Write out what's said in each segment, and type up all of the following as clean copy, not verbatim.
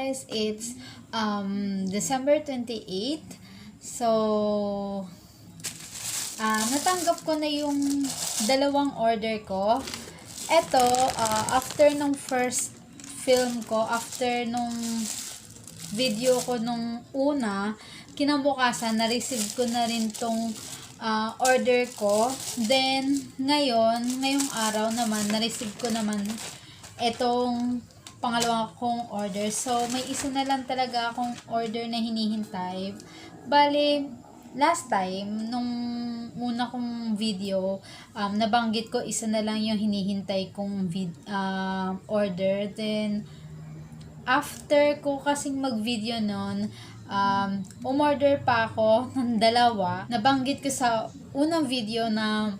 guys, it's December 28th. So natanggap ko na yung dalawang order ko. Eto, after nung first film ko, after nung video ko nung una, kinabukasan na-receive ko na rin tong order ko. Then ngayong araw naman na-receive ko naman etong pangalawang kong order. So may isa na lang talaga akong order na hinihintay. Bale, last time nung una kong video, nabanggit ko isa na lang yung hinihintay kong order. Then after ko kasing mag-video nun, umorder pa ako ng dalawa. Nabanggit ko sa unang video na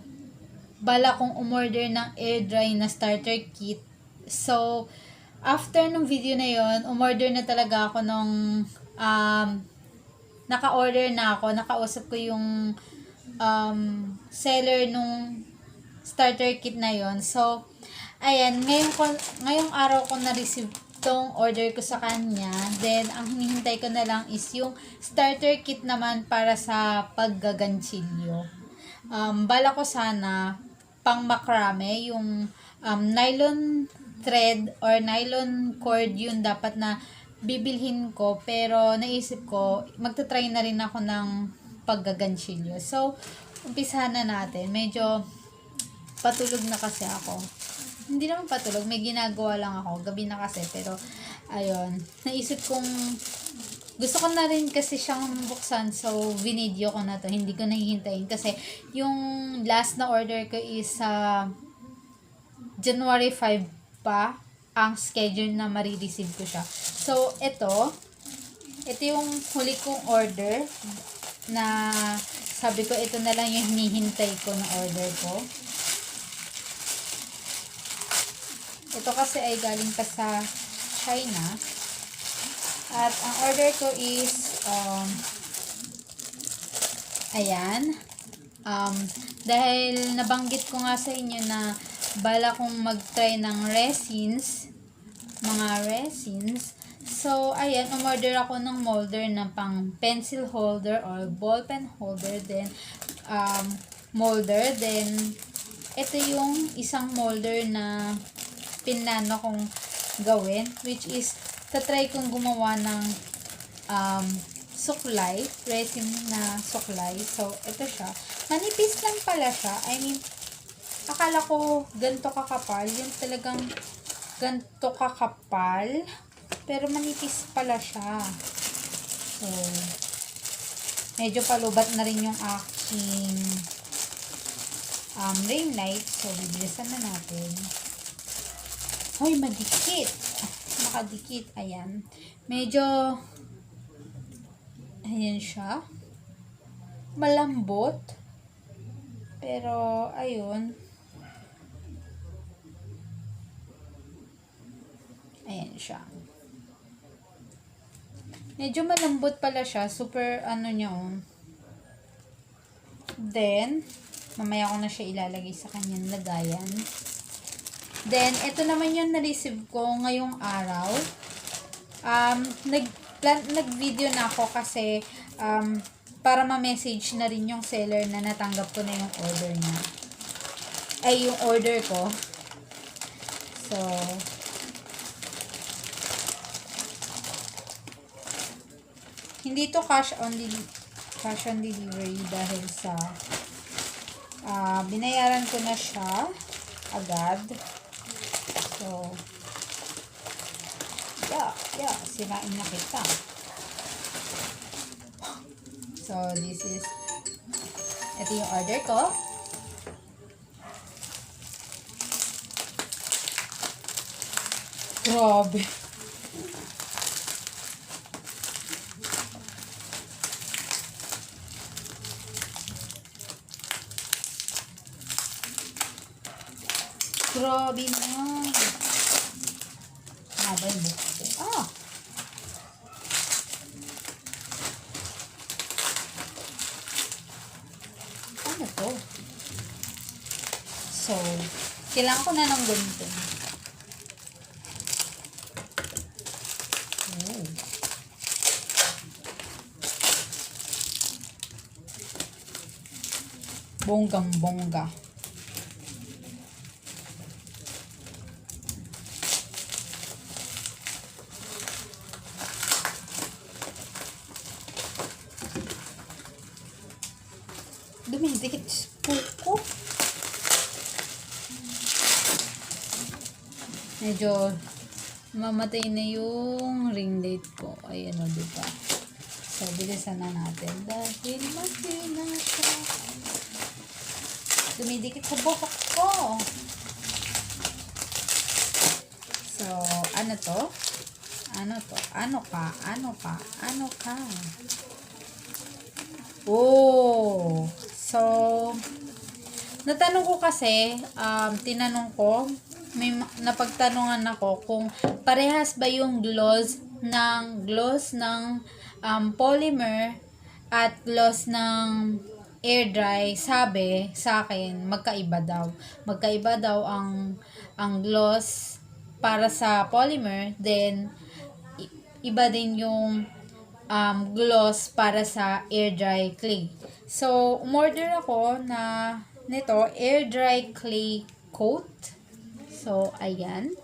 bala kong umorder ng air dry na starter kit. So, after nung video na yon, umorder na talaga ako nung naka-order na ako. Nakausap ko yung seller nung starter kit na yon. So, ayan, ngayong araw ko na-receive tong order ko sa kanya. Then, ang hinihintay ko na lang is yung starter kit naman para sa paggaganchilyo. Bala ko sana pang makrame, yung nylon thread or nylon cord yun dapat na bibilhin ko. Pero naisip ko, magta-try na rin ako ng paggaganchilyo. So, umpisahan na natin. Medyo patulog na kasi ako. Hindi naman patulog, may ginagawa lang ako. Gabi na kasi, pero ayun. Naisip kong gusto ko na rin kasi siyang buksan, so video ko na to. Hindi ko nahihintayin kasi yung last na order ko is January 5 pa ang schedule na marireceive ko siya. So, ito yung huli kong order na sabi ko ito na lang yung hinihintay ko na order ko. Ito kasi ay galing pa sa China. At ang order ko is ayan. Dahil nabanggit ko nga sa inyo na bala kong mag-try ng mga resins. So, ayan, umorder ako ng molder na pang pencil holder or ball pen holder. Then, molder. Then, ito yung isang molder na pinlano kong gawin, which is tatry kong gumawa ng suklay, resin na suklay. So, ito siya. Manipis lang pala siya. I mean, akala ko ganito kakapal. Yun talagang ganito kakapal. Pero manipis pala siya. So, medyo palubat na rin yung aking ring light. So, bibilisan na natin. Hoy, madikit. Nakadikit. Ayan. Medyo ayan siya. Malambot. Pero, ayun. Ayan siya. Medyo malambot pala siya. Super, niya, Then, mamaya ko na siya ilalagay sa kanyang lagayan. Then, ito naman yung na-receive ko ngayong araw. Nag-video na ako kasi, para ma-message na rin yung seller na natanggap ko na yung order niya. Ay, yung order ko. So, hindi to cash on delivery dahil sa binayaran ko na siya agad. So, sirain na kita. So, ito yung order ko. Grabe. Grabe na. Haba yung buko ko. Ano to? So, kailangan ko na ng ganito. Oh. Bonggang-bongga. Dumidikit sa ko. Medyo mamatay na yung ring light ko. Ayan o, diba? So, bilisan na natin. Dahil mahina siya. Dumidikit sa buhok ko. So, ano to? Ano to? Ano ka? Ano ka? Ano ka? Oh! So, natanong ko kasi, tinanong ko, may napagtanungan ako kung parehas ba yung gloss ng polymer at gloss ng air dry. Sabi sa akin magkaiba daw. Magkaiba daw ang gloss para sa polymer, then iba din yung gloss para sa air dry clay. So, umorder ako nito air dry clay coat. So, ayan.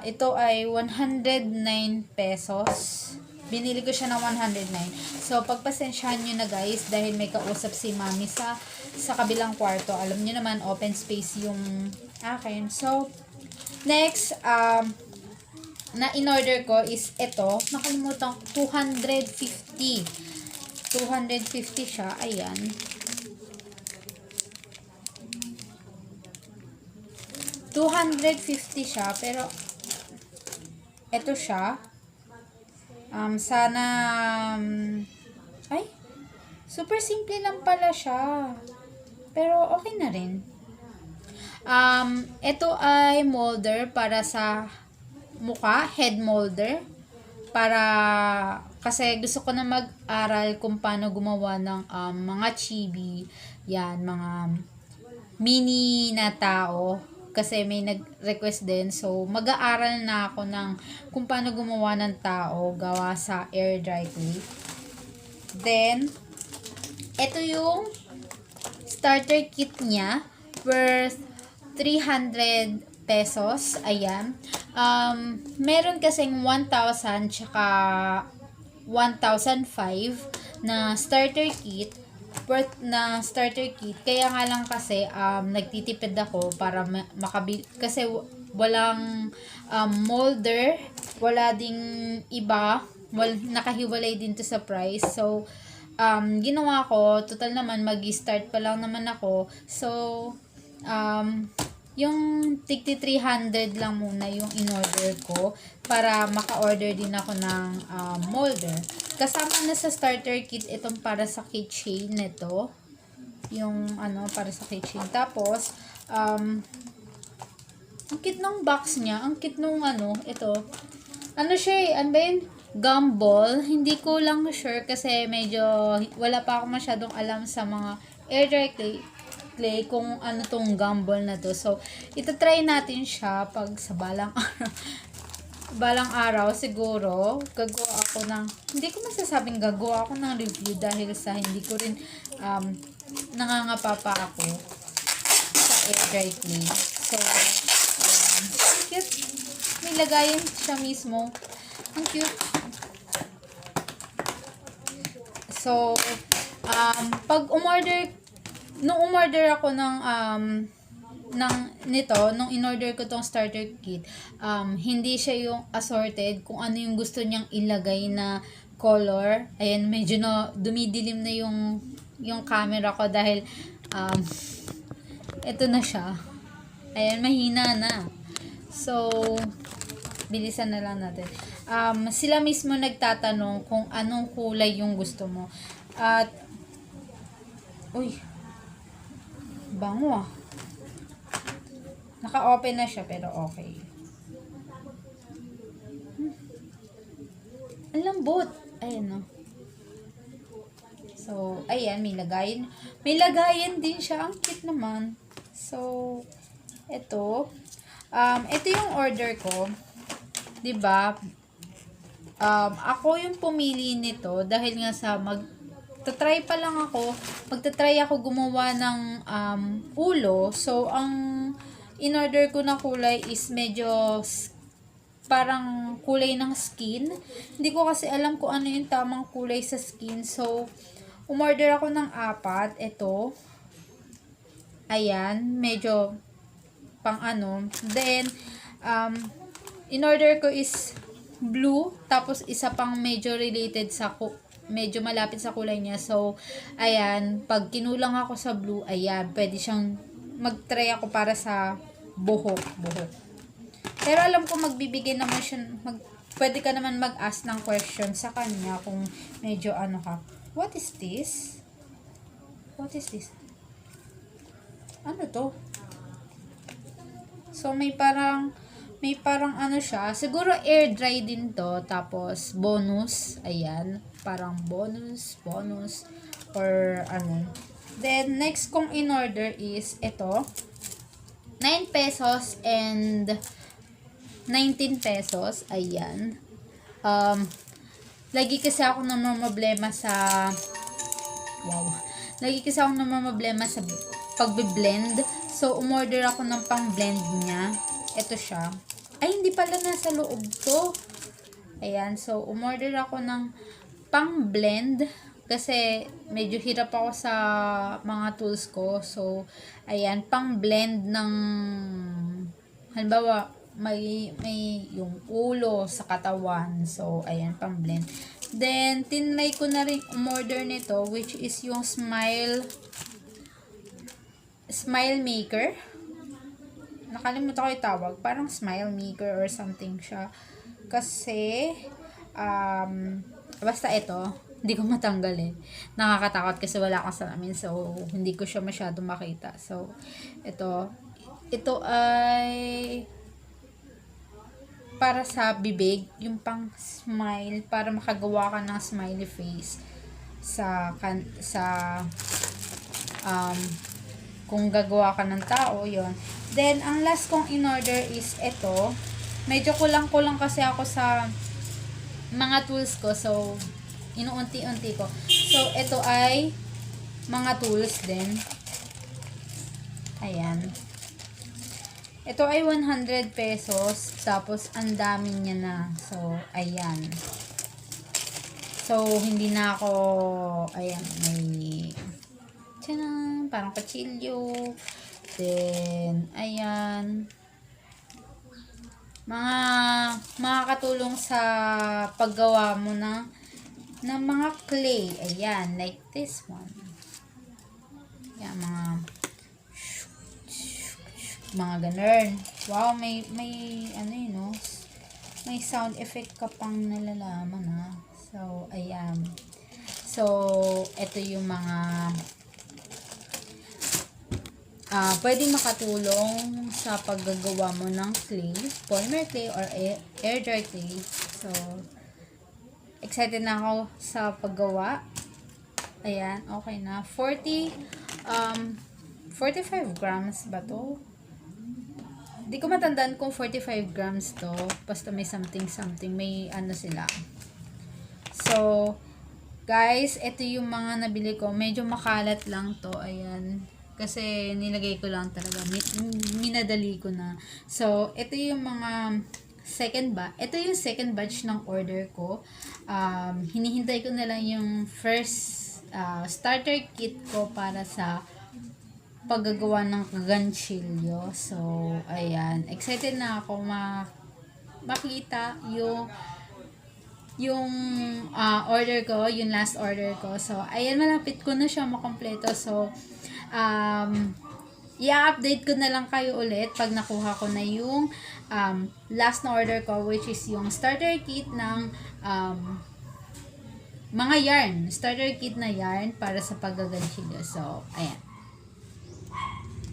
Ito ay 109 pesos. Binili ko siya ng 109. So, pagpasensyahan nyo na guys, dahil may kausap si mami sa kabilang kwarto. Alam nyo naman, open space yung akin. So, next, na in-order ko is ito. Nakalimutan ko, 250. 250 siya. Ayan. 250 siya, pero ito siya. Sana ay, super simple lang pala siya. Pero okay na rin. Ito ay molder para sa mukha, head molder. Kasi gusto ko na mag-aral kung paano gumawa ng mga chibi. Yan, mga mini na tao. Kasi may nag-request din. So, mag-aaral na ako ng kung paano gumawa ng tao gawa sa air dry clay. Then, ito yung starter kit niya worth 300 pesos. Ayan. Meron kasing 1,000 tsaka 1,005 na starter kit. Worth na starter kit. Kaya nga lang kasi nagtitipid ako para makabili. Kasi walang molder. Wala ding iba. Nakahiwalay din to sa price. So, ginawa ko. Total naman, mag-start pa lang naman ako. So, yung tigti 300 lang muna yung in-order ko para maka-order din ako ng molder. Kasama na sa starter kit itong para sa keychain nito. Yung para sa keychain. Tapos, ang cute ng box niya. Ang cute nung ito. Ano siya eh? Ano ba yun? Gumball. Hindi ko lang sure kasi medyo wala pa ako masyadong alam sa mga air dry clay kung ano tong gumball na to. So, ito-try natin siya pag sa balang araw siguro gagawa ako hindi ko masasabing gagawa ako ng review dahil sa hindi ko rin nangangapa pa ako sa air dry clay. So, cute. May lagayan siya mismo. Ang cute. So, pag nung umorder ako nung in-order ko tong starter kit, hindi siya yung assorted kung ano yung gusto niyang ilagay na color. Ayan, medyo dumidilim na yung camera ko dahil ito na siya. Ayan, mahina na. So, bilisan na lang natin. Sila mismo nagtatanong kung anong kulay yung gusto mo. At, uy, bango ah. Naka-open na siya pero okay. Ang lambot. Ayan no. So, ayan, may lagayan. May lagayan din siya. Ang cute naman. So, ito. Ito yung order ko. 'Di ba? ako yung pumili nito dahil nga sa magta-try pa lang ako, magta-try ako gumawa ng ulo. So, ang in-order ko na kulay is medyo parang kulay ng skin. Hindi ko kasi alam kung ano yung tamang kulay sa skin. So, umorder ako ng 4. Ito. Ayan. Medyo pang ano. Then, in-order ko is blue. Tapos, isa pang medyo related sa medyo malapit sa kulay niya. So, ayan. Pag kinulang ako sa blue, ayan. Pwede siyang mag-try ako para sa buhok. Pero alam ko magbibigay naman siya, pwede ka naman mag-ask ng question sa kanya kung medyo ano ka. What is this? What is this? Ano to? So, may parang ano siya. Siguro air dry din to. Tapos, bonus. Ayan. Parang bonus. Or ano. Then, next kong in-order is ito. 9 pesos and 19 pesos. Ayan. Lagi kasi ako namamroblema sa pagbe-blend. So, umorder ako ng pang-blend niya. Ito siya. Ay, hindi pala nasa loob to. Ayan. So, umorder ako ng pang-blend. Kasi, medyo hirap ako sa mga tools ko. So, ayan. Pang-blend ng halimbawa, may yung ulo sa katawan. So, ayan, pang-blend. Then, tinry ko na rin umorder nito, which is yung Smile Maker. Nakalimutan ko yung tawag. Parang Smile Maker or something siya. Kasi, basta ito, hindi ko matanggal eh. Nakakatakot kasi wala akong salamin. So, hindi ko siya masyado makita. So, ito ay para sa bibig, yung pang smile, para makagawa ka ng smiley face kung gagawa ka ng tao, yon. Then, ang last kong in-order is ito. Medyo kulang-kulang kasi ako sa mga tools ko. So, inuunti-unti ko. So, ito ay mga tools din. Ayan. Ito ay 100 pesos. Tapos, ang dami niya na. So, ayan. So, hindi na ako, ayan, may, tiyan, parang kutsilyo. Then, ayan. Makakatulong sa paggawa mo ng mga clay. Ayan, like this one. Ayan, mga ganun. Wow, may ano yun, no? May sound effect ka pang nalalaman, ha? So, ayan. So, ito yung mga pwedeng makatulong sa paggagawa mo ng clay, polymer clay or air dry clay. So, excited na ako sa paggawa. Ayan, okay na. 45 grams ba to? Hindi ko matandaan kung 45 grams to. Basta may something. May ano sila. So, guys, ito yung mga nabili ko. Medyo makalat lang to. Ayan. Kasi nilagay ko lang talaga. Minadali ko na. So, ito yung mga ito yung second batch ng order ko. Hinihintay ko na lang yung first starter kit ko para sa paggagawa ng ganchilyo. So, ayan. Excited na ako makita yung order ko, yung last order ko. So, ayan, malapit ko na siya makompleto. So, i-update ko na lang kayo ulit pag nakuha ko na yung last na order ko, which is yung starter kit ng mga yarn. Starter kit na yarn para sa paggaganchilyo. So, ayan.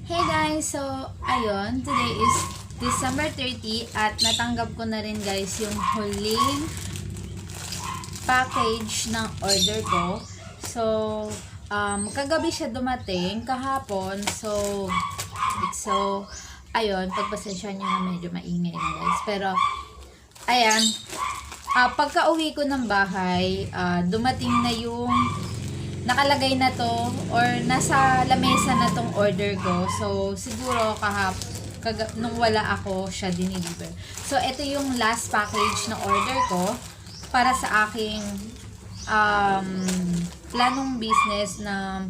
Hey guys! So, ayun. Today is December 30 at natanggap ko na rin guys yung huling package ng order ko. So, kagabi siya dumating kahapon. So, ayun. Pagpasensya nyo na medyo maingay na guys. Pero, ayan. pagka-uwi ko ng bahay, dumating na yung nakalagay na to or nasa lamesa na tong order ko. So, siguro nung wala ako, siya diniliver. So, ito yung last package na order ko para sa aking planong business na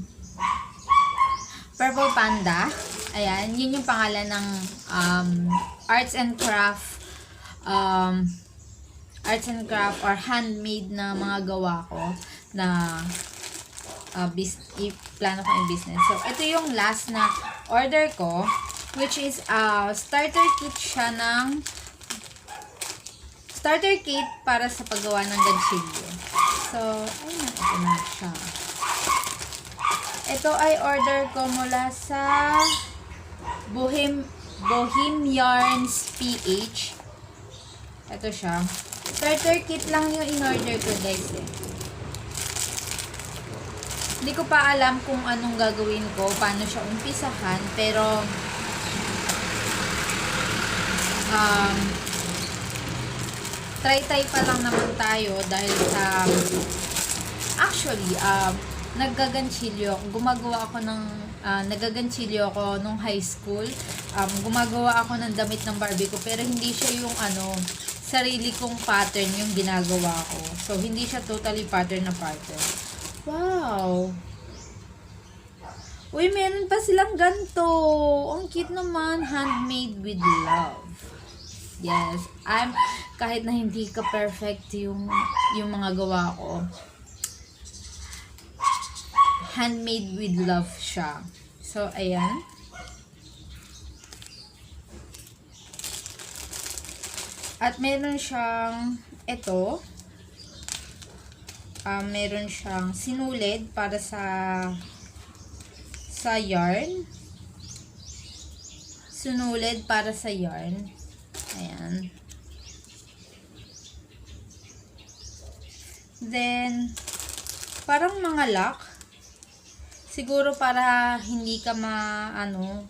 Purple Panda. Ayan, yun yung pangalan ng arts and craft or handmade na mga gawa ko na plano ko yung business. So, ito yung last na order ko, which is starter kit siya ng starter kit para sa paggawa ng ganchillo. So, ayun, ito na siya. Ito ay order ko mula sa Bohem Yarns PH. Ito siya. Starter kit lang yung in-order ko, guys, eh. Hindi ko pa alam kung anong gagawin ko, paano siya umpisahan, pero try pa lang naman tayo dahil sa actually, nagaganchilyo ako. Nagaganchilyo ako nung high school. Gumagawa ako ng damit ng Barbie ko, pero hindi siya yung sarili kong pattern yung ginagawa ko. So, hindi siya totally pattern na pattern. Wow! Uy, meron pa silang ganito. Ang cute naman. Handmade with love. Yes. Kahit na hindi ka perfect yung mga gawa ko, handmade with love siya. So, ayan. At meron siyang ito. Meron siyang sinulid para sa yarn. Sinulid para sa yarn. Ayan. Then, parang mga lock. Siguro para hindi ka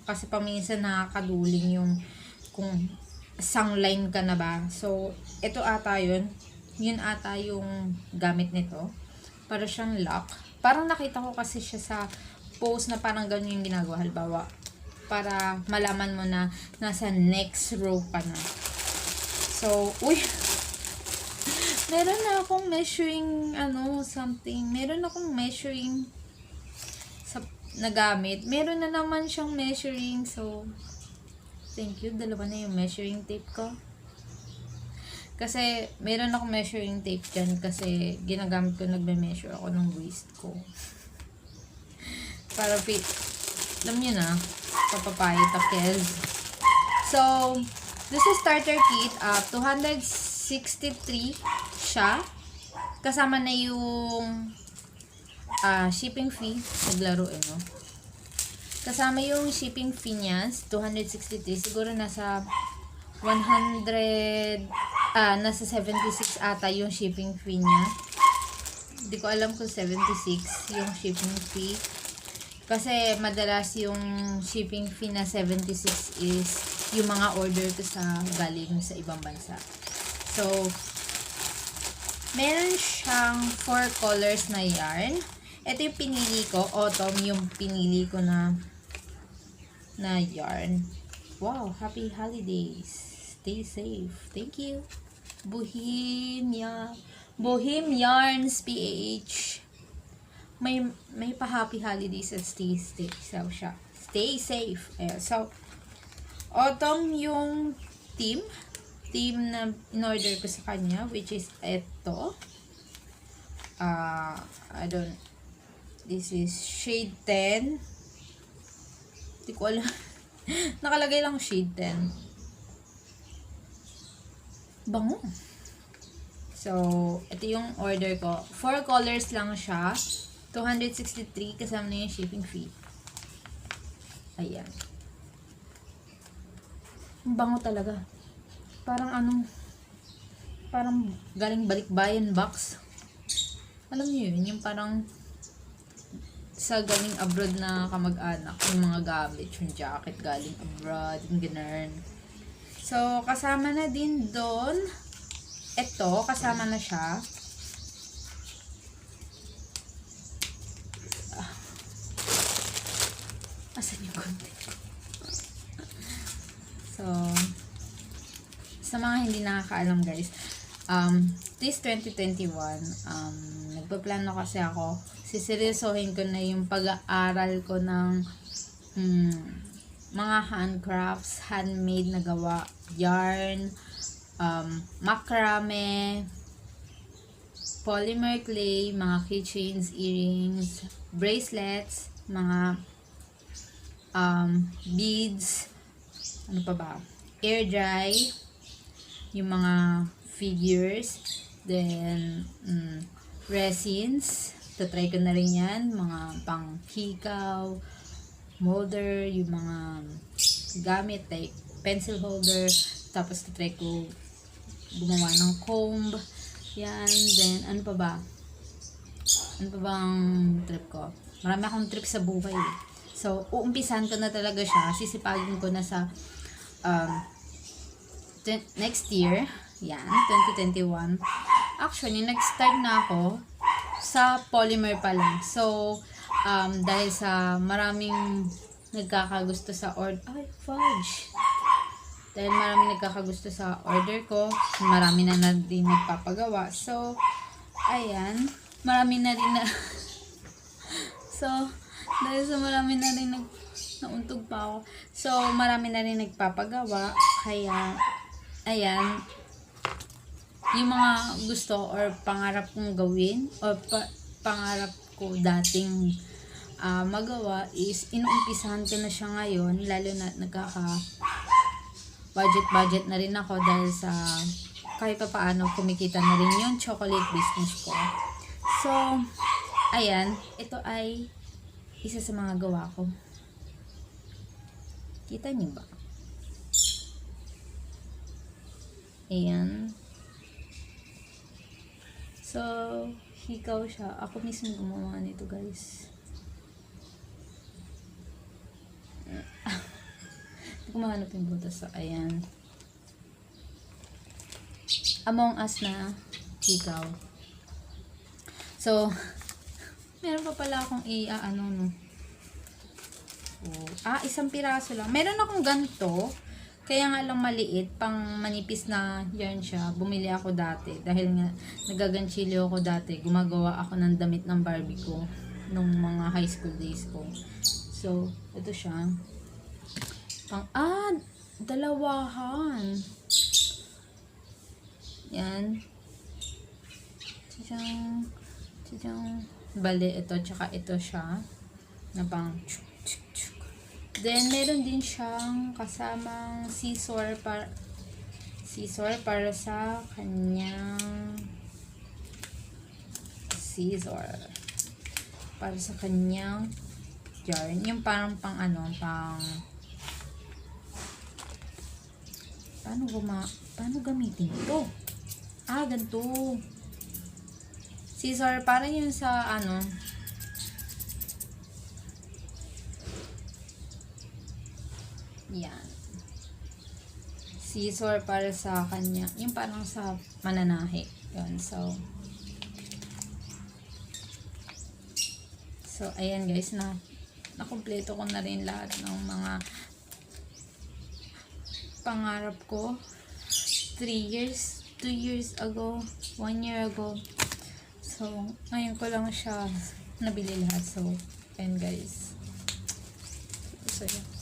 kasi paminsan nakakaduling yung kung sangline ka na ba. So, ito ata yun. Yun ata yung gamit nito. Para siyang lock. Parang nakita ko kasi siya sa post na parang ganun yung ginagawa. Halimbawa, para malaman mo na nasa next row ka na. So, uy! Meron na akong measuring, something. Meron akong measuring na gamit. Meron na naman siyang measuring. So, thank you. Dalawa na yung measuring tape ko. Kasi, meron akong measuring tape dyan kasi ginagamit ko, nagme-measure ako ng waist ko. Para fit. Alam nyo na, papapayat takels. So, this is starter kit. 263 siya. Kasama na yung shipping fee. Naglaro no? Kasama yung shipping fee niya. 263. Siguro nasa 100... nasa 76 ata yung shipping fee niya. Hindi ko alam kung 76 yung shipping fee. Kasi madalas yung shipping fee na 76 is yung mga order ko galing sa ibang bansa. So, meron siyang 4 colors na yarn. Ito yung pinili ko. Autumn yung pinili ko na yarn. Wow, happy holidays. Stay safe. Thank you. Bohem Yarns PH. May pa happy holidays at stay safe siya. Stay safe. Ayan. So, autumn yung team na in-order ko sa kanya, which is ito. This is shade 10. Hindi ko alam. Nakalagay lang shade 10. Bango. So, ito yung order ko. 4 colors lang siya. 263 kasama na yung shipping fee. Ayan. Ang bango talaga. Parang parang galing balikbayan box. Alam niyo yun, yung parang sa galing abroad na kamag-anak, yung mga gamit, yung jacket galing abroad, yung ganun. So, kasama na din doon ito, kasama na siya. Asan yung konti? So, sa mga hindi nakakaalam guys, this 2021, nagpaplano kasi ako, siseryosohin ko na yung pag-aaral ko ng mga handcrafts, handmade na gawa, yarn, macrame, polymer clay, mga keychains, earrings, bracelets, mga beads, ano pa ba, air dry, yung mga figures, then resins, tatry ko na rin yan, mga pang hikaw, molder, yung mga gamit like pencil holder, tapos tatry ko gumawa ng comb, yan, then ano pa ba ang trip ko, marami akong trip sa buhay eh. So uumpisan ko na talaga siya, sisipagin ko na sa next year, yan, 2021. Actually, nag-start na ako sa polymer pa lang. So, dahil sa maraming nagkakagusto sa dahil maraming nagkakagusto sa order ko, marami na din nagpapagawa. So, ayan, marami na rin na so, dahil sa marami na rin nauntog pa ako. So, marami na rin nagpapagawa. Kaya, ayan, yung mga gusto or pangarap kong gawin or pangarap ko dating magawa is inuumpisahan ko na siya ngayon, lalo na budget na rin ako dahil sa kahit pa paano kumikita na rin yung chocolate business ko. So, ayan, ito ay isa sa mga gawa ko. Kita niyo ba? Ayan. So, hikaw siya. Ako mismo gumawa nito, guys. Hindi ko mahanap yung butas. So, ayan. Among Us na hikaw. So, meron pa pala akong isang piraso lang. Meron akong ganito. Kaya nga lang maliit, pang manipis na yarn siya. Bumili ako dati. Dahil nga, nagaganchilyo ako dati. Gumagawa ako ng damit ng Barbie ko. Nung mga high school days ko. So, ito siya. Dalawahan. Yan. Bale, ito, tsaka ito siya. Na pang then, meron din siyang kasamang scissor para sa kanyang yarn. Yung parang paano gamitin ito? Ganito. Scissor, parang yun sa yan. Scissor para sa kanya. Yung parang sa mananahe. Yun. So, ayan guys, nakumpleto ko na rin lahat ng mga pangarap ko. 2 years ago, 1 year ago. So, ngayon ko lang siya nabili lahat. So, ayan guys. So, yeah.